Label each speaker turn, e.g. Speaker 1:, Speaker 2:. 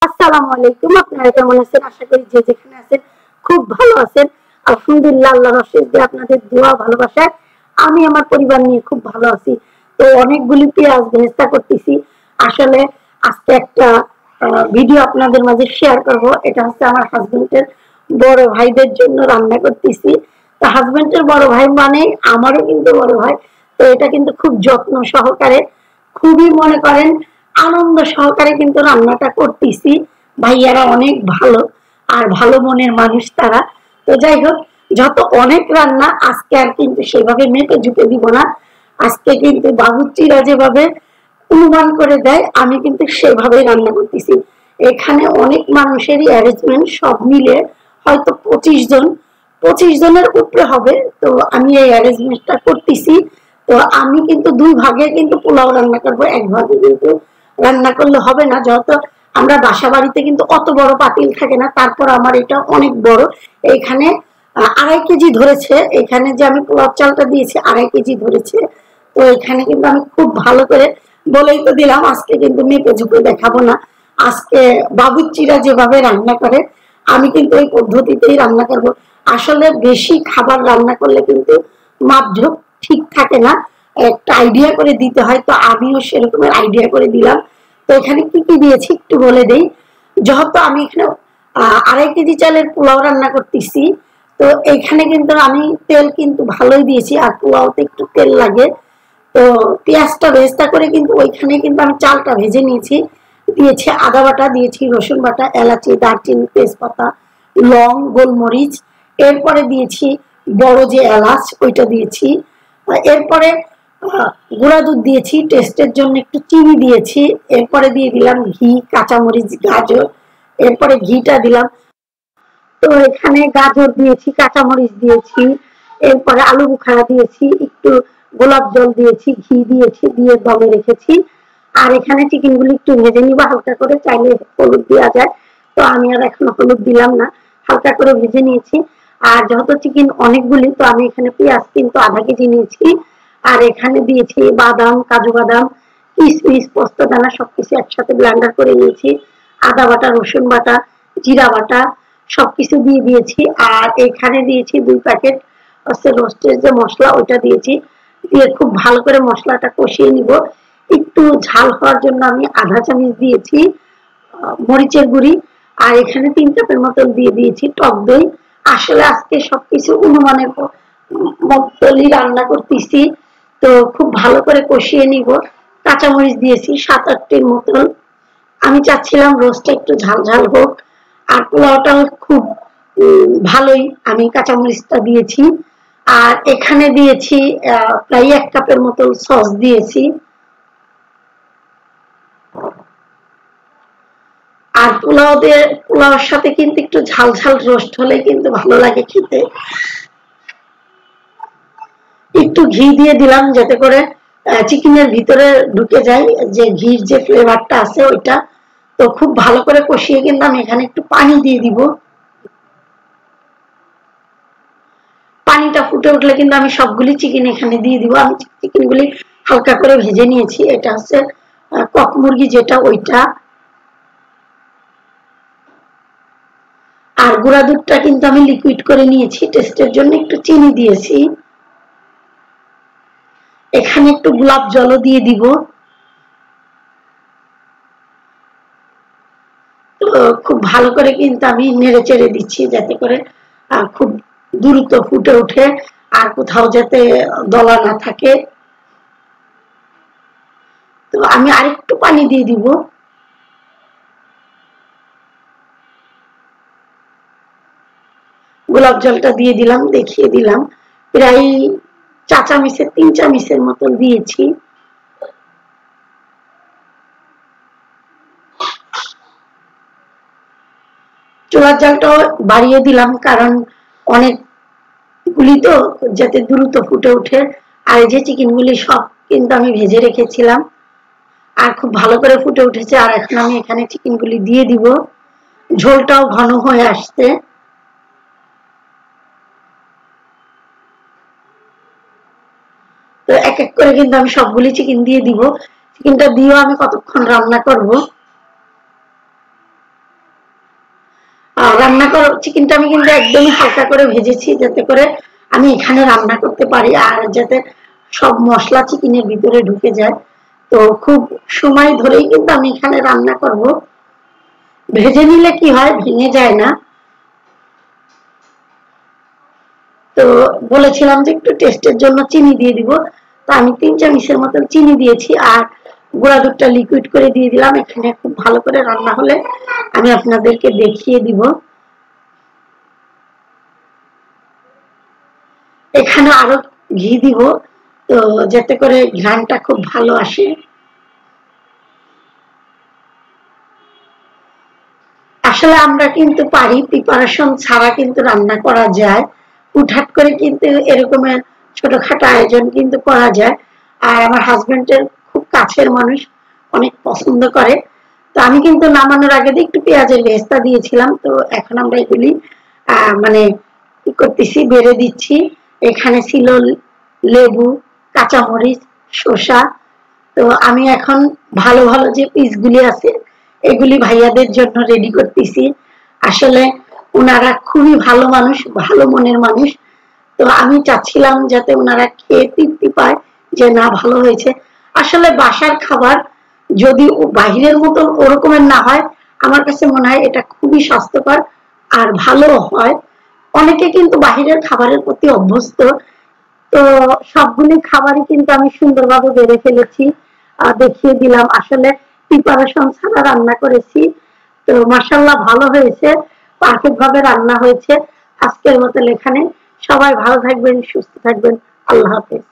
Speaker 1: আসসালামু আলাইকুম। আপনারা কেমন আছেন? আশা করি যে যেখানে আছেন খুব ভালো আছেন। আলহামদুলিল্লাহ, আল্লাহর অশেষ যে আপনাদের দোয়া ভালোবাসায় আমি আমার পরিবার নিয়ে খুব ভালো আছি। তো অনেকগুলি পেঁয়াজ ভেস্তা করতেছি। আসলে আজকে একটা ভিডিও আপনাদের মাঝে শেয়ার করব। এটা হচ্ছে আমার হাজবেন্ডের বড় ভাইদের জন্য রান্না করতেছি। তো হাজবেন্ডের বড় ভাই মানে আমারও কিন্তু বড় ভাই। তো এটা কিন্তু খুব যত্ন সহকারে, খুবই মনে করেন আনন্দ সহকারে কিন্তু রান্নাটা করতেছি। ভাইয়ারা অনেক ভালো আর ভালো মনের মানুষ তারা। তো যাই হোক, যত অনেক রান্না আজকে আর কিন্তু সেভাবে মেপে ঝুঁকে দিব না। আজকে কিন্তু বাবুর্চিরা যেভাবে অনুমান করে দেয় আমি কিন্তু সেভাবে রান্না করতেছি। এখানে অনেক মানুষেরই অ্যারেঞ্জমেন্ট সব মিলে হয়তো 25 জন, 25 জনের উপরে হবে। তো আমি এই অ্যারেঞ্জমেন্টটা করতেছি। তো আমি কিন্তু দুই ভাগে কিন্তু পোলাও রান্না করবো, এক ভাগে কিন্তু রান্না করলে হবে না। যেহেতু আমরা বাসা বাড়িতে কিন্তু অত বড় পাতিল থাকে না, তারপর আমার এটা অনেক বড়। এখানে 2.5 কেজি ধরেছে। এখানে যে আমি পোলাও চালটা দিয়েছি 2.5 কেজি ধরেছে। তো এখানে কিন্তু আমি খুব ভালো করে বলেই তো দিলাম, আজকে কিন্তু মেপে ঝুঁকে দেখাবো না। আজকে বাবুর্চিরা যেভাবে রান্না করে আমি কিন্তু এই পদ্ধতিতেই রান্না করব। আসলে বেশি খাবার রান্না করলে কিন্তু মাপঝোঁক ঠিক থাকে না, একটা আইডিয়া করে দিতে হয়। তো আমিও সেরকমের আইডিয়া করে দিলাম। তো এখানে কি কি দিয়েছি একটু বলে দেই। যেহেতু আমি এখানে 2.5 কেজি চালের পোলাও রান্না করতেছি, তো এখানে কিন্তু আমি তেল কিন্তু ভালোই দিয়েছি, আর পোলাওতে একটু তেল লাগে। তো পেঁয়াজটা ভেস্তা করে কিন্তু ওইখানে কিন্তু আমি চালটা ভেজে নিয়েছি। দিয়েছি আদা বাটা, দিয়েছি রসুন বাটা, এলাচি, দারচিনি, তেজপাতা, লং, গোলমরিচ। এরপরে দিয়েছি বড় যে এলাচ ওইটা দিয়েছি। এরপরে গুঁড়া দুধ দিয়েছি, টেস্টের জন্য একটু চিনি দিয়েছি। এরপরে দিয়ে দিলাম ঘি, কাঁচামরিচ, গাজর। এরপরে ঘিটা দিলাম। তো এখানে গাজর দিয়েছি, কাঁচামরিচ দিয়েছি, এরপরে আলু বুখারা দিয়েছি, একটু গোলাপ জল দিয়েছি, ঘি দিয়েছি, দিয়ে দমে রেখেছি। আর এখানে চিকেন গুলি একটু ভেজে নিবা হালকা করে, চাইলে হলুদ দেওয়া যায়। তো আমি আর এখন হলুদ দিলাম না, হালকা করে ভেজে নিয়েছি। আর যেহেতু চিকেন অনেকগুলি, তো আমি এখানে পেঁয়াজ কিন্তু 1/2 কেজি নিয়েছি। আর এখানে দিয়েছি বাদাম, কাজু বাদাম, কিশমিশ, পোস্তদানা সবকিছু একসাথে ব্লেন্ডার করে নিয়েছি। আদা বাটা, রসুন বাটা, জিরা বাটা সবকিছু দিয়ে দিয়েছি। আর এখানে দিয়েছি 2 প্যাকেট হচ্ছে রোস্টের যে মশলা ওইটা দিয়েছি। দিয়ে খুব ভালো করে মশলাটা কষিয়ে নিব। একটু ঝাল হওয়ার জন্য আমি আধা চামচ দিয়েছি মরিচের গুঁড়ি। আর এখানে 3 কাপের মতন দিয়ে দিয়েছি টক দই। আসলে আজকে সবকিছু অনুমানের মতনই রান্না করতেছি। তো খুব ভালো করে কষিয়ে নিব। কাঁচামরিচ দিয়েছি 7-8টির মতন। আমি চাচ্ছিলাম রোস্টটা একটু ঝাল ঝাল হোক। আর পোলাওটাও খুব ভালোই আমি কাঁচামরিচটা দিয়েছি। আর এখানে দিয়েছি প্রায় 1 কাপের মতো সস দিয়েছি। আর পোলাওর সাথে কিন্তু একটু ঝাল ঝাল রোস্ট হলে কিন্তু ভালো লাগে খেতে। একটু ঘি দিয়ে দিলাম যাতে করে চিকেনের ভিতরে ঢুকে যায়, যে ঘির যে ফ্লেভারটা আছে ওইটা। তো খুব ভালো করে কষিয়ে কিন্তু আমি এখানে একটু পানি দিয়ে দিব। পানিটা ফুটে উঠলে কিন্তু আমি সবগুলি চিকেন এখানে দিয়ে দিব। আমি চিকেনগুলি হালকা করে ভেজে নিয়েছি। এটা হচ্ছে কক মুরগি যেটা ওইটা। আর গুঁড়া দুধটা কিন্তু আমি লিকুইড করে নিয়েছি, টেস্টের জন্য একটু চিনি দিয়েছি। এখানে একটু গোলাপ জলও দিয়ে দিব। তো খুব ভালো করে কিন্তু আমি নেড়ে চেড়ে দিচ্ছি যাতে করে খুব দ্রুত ফুটে ওঠে, আর কোথাও যাতে দলা না থাকে। তো আমি আরেকটু পানি দিয়ে দিব। গোলাপ জলটা দিয়ে দিলাম, দেখিয়ে দিলাম প্রায় 4 চামচের 3 চামচের মতন দিয়েছি। চুলার জালটাও বাড়িয়ে দিলাম, কারণ অনেকগুলি তো যাতে দ্রুত ফুটে ওঠে। আর এই যে চিকেনগুলি সব কিন্তু আমি ভেজে রেখেছিলাম, আর খুব ভালো করে ফুটে উঠেছে। আর এখন আমি এখানে চিকেনগুলি দিয়ে দিব। ঝোলটাও ঘন হয়ে আসছে। তো এক এক করে কিন্তু আমি সবগুলি চিকেন দিয়ে দিব। চিকেনটা দিয়েও আমি কতক্ষণ রান্না করব। রান্না করা চিকেনটা আমি কিন্তু একদমই হালকা করে ভেজেছি, যাতে করে আমি এখানে রান্না করতে পারি আর যাতে সব মশলা চিকেনের ভিতরে ঢুকে যায়। তো খুব সময় ধরেই কিন্তু আমি এখানে রান্না করব। ভেজে নিলে কি হয়, ভেঙে যায় না। তো বলেছিলাম যে একটু টেস্টের জন্য চিনি দিয়ে দিব, তো আমি 3 চামচের মতন চিনি দিয়েছি আর গুঁড়া দুধটা লিকুইড করে দিয়ে দিলাম। এখানে খুব ভালো করে রান্না হলে আমি আপনাদেরকে দেখিয়ে দিব। এখানে আরো ঘি দিব, তো যাতে করে ঘ্রাণটা খুব ভালো আসে। আসলে আমরা কিন্তু পারি, প্রিপারেশন ছাড়া কিন্তু রান্না করা যায়, হুটহাট করে কিন্তু এরকমের ছোটখাটো আয়োজন কিন্তু করা যায়। আর আমার হাজবেন্ডের খুব কাছের মানুষ, অনেক পছন্দ করে। তো আমি কিন্তু নামানোর আগে একটু পেঁয়াজের বেরেস্তা দিয়েছিলাম। তো এখন আমরা এগুলি মানে কি করতেছি, বেড়ে দিচ্ছি। এখানে ছিল লেবু, কাঁচামরিচ, শসা। তো আমি এখন ভালো ভালো যে পিসগুলি আছে এগুলি ভাইয়াদের জন্য রেডি করতেছি। আসলে ওনারা খুবই ভালো মানুষ, ভালো মনের মানুষ। তো আমি চাচ্ছিলাম যাতে ওনারা খেয়ে তৃপ্তি পায় যে না ভালো হয়েছে। আসলে বাসার খাবার যদি বাহিরের মতন ওরকমের না হয়, আমার কাছে মনে হয় এটা খুবই স্বাস্থ্যকর আর ভালো হয়। অনেকে কিন্তু বাহিরের খাবারের প্রতি অভ্যস্ত। তো সবগুলি খাবারই কিন্তু আমি সুন্দরভাবে বেড়ে ফেলেছি, দেখিয়ে দিলাম। আসলে প্রিপারেশন ছাড়া রান্না করেছি। তো মাশাআল্লাহ ভালো হয়েছে, পারফেক্ট ভাবে রান্না হয়েছে। আজকের মতো এখানে, সবাই ভালো থাকবেন, সুস্থ থাকবেন। আল্লাহ হাফেজ।